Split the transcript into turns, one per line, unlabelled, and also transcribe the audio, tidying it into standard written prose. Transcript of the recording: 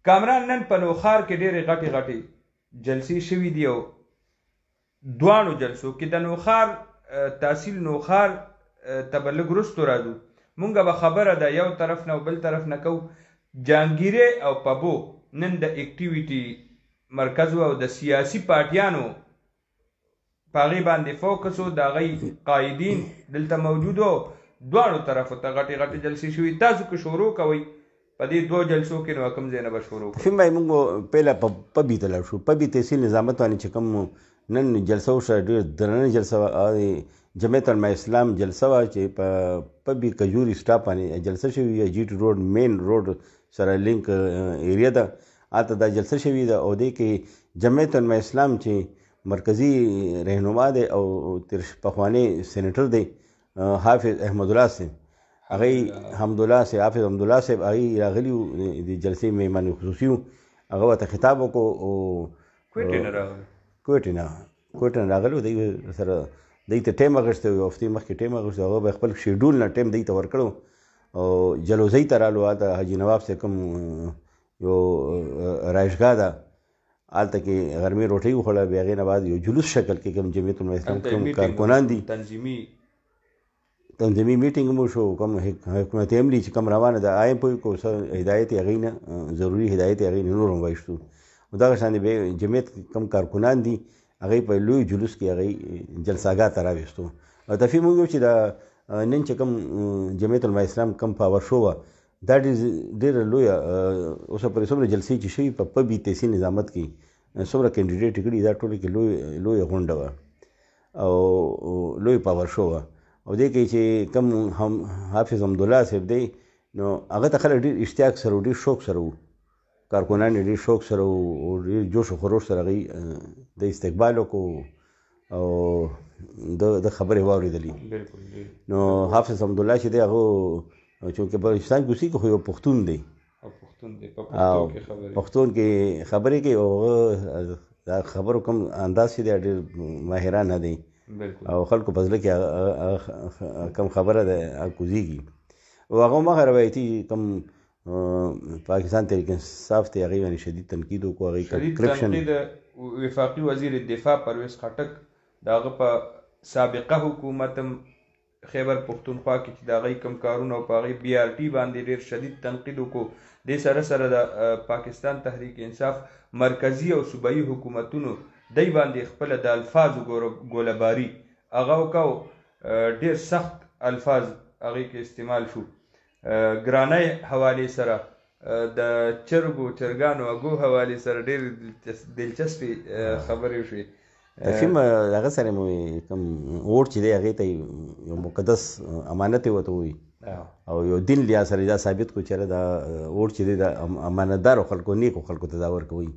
کامران نن په نوخار کې ډېرې غټې غټې جلسې شوي دي او دواړو جلسو کې د نوخار تحصیل نوخار ته به لږ وروستو راځو. مونږ به خبره ده یو طرف نه او بل طرف نه کوو. جهانګیرې او پبو نن د اکټیویټي مرکز او د سیاسي پارټیانو په هغې باندې فوکس و، د هغوی قایدین دلته موجود و، دواړو طرفو ته غټې غټې جلسې شوي. تاسو که شروع کوئ په دې دوه جلسو کې نو کوم ځای نه به شروع کوئ؟
فیم بھائی موږ پهله پبي ته لاړ شو. پبي تحصیل نظامت باندې چې کوم نن جلسه وشوه ډېر درنه جلسه وه. جمعیت علماء اسلام جلسه وه چې په پبي کجوري سټاپ باندې جلسه شوې وه. جي ټي روډ مین روډ سره لینک ایریا ده، هلته دا جلسه شوې ده. او دې کې جمعیت علماء اسلام چې مرکزي رهنما دی او تر پخوانی سینیټر دی حافظ احمدالله صاحب، هغوی حمدالله صاحب حافظ حمدالله صاحب هغوی راغلي وو، د جلسې مهمان خصوصي وو. هغه ورته خطاب وکړو او کویټې نه راغلي وو. دوی سره دوی ته ټایم اخیستی و، یو هفتې مخکې ټایم اخیستی. هغه به خپل شیډول نه ټایم دوی ته ورکړو او جلوزۍ ته رالو. هلته حاجي نواب صاحب کوم یو رایشګاه ده، هلته کې غرمې روټۍ وخوړه. بیا هغې نه بعد یو جلوس شکل کې کوم جمعیت علماء اسلام کوم کارکنان دي تنظیمي میټینګ مو شو. کوم حکومت عملي چې کوم روانه ده آیم پوه کو هدایت یې هغوی نه ضروري هدایت یې هغوی نه نور هم وایستو. دغه شان د جمعیت کوم کارکنان دي هغوی په لوی جلوس کې هغوی جلساګاه ته راویستو. او تفهیم وکړو چې دا نن چې کوم جمعیت علماء اسلام کوم پاور شو وه دا ډېره لویه اوسه پورې څومره جلسې چې شوي په پبي تحصیل نظامت کې څومره کینډیډیټ کړي دا ټوله کې لویه غونډه وه او لوی پاور شو وه. او دې کې چې کوم حافظ حمدالله صاحب دی نو هغه ته خلک ډېر اشتیاق سره و، ډېر شوق سره وو، کارکنان یې ډېر شوق سره وو، ډېر جوش و خروش سره هغوی د استقبال وکړو او د خبرې واورېدلې. نو حافظ حمدالله چې دی هغه چونکې بلوچستان کې اوسېږي خو یو پښتون دی او پښتون کې خبرې کوي او هغه دا خبرو کوم انداز چې دی ډېر ماهرانه دی او خلکو په زړه کې کوم خبره ده هغه کوزېږي. او هغه هماغه روایتي کوم پاکستان تحریک انصاف ته هغوی باندې شدید تنقید وکړو. هغوی کرپشن
وفاقي وزیر دفاع پرویز خټک د هغه په سابقه حکومت هم خیبر پښتونخوا کې چې د هغوی کوم کارونه او په هغوی بي آر ټي باندې ډېر شدید تنقید وکړو. دې سره سره د پاکستان تحریک انصاف مرکزي او صوبایي حکومتونو دی باندې خپله د الفاظو ګولهباري هغه وکړو. ډېر سخت الفاظ هغوی کې استعمال شو. ګرانۍ حوالې سره د چرګانو اګو حوالې سره ډېرې دلچسپې خبرې وشوې.
تفهیم هغه سره مو کوم اور چې دی هغې ته یو مقدس امانت یې ورته ووایي او یو دین لحاظ سره دا ثابت کړو چې دا اور چې دی د امانتدارو خلکو نیکو خلکو ته دا ورکوئ.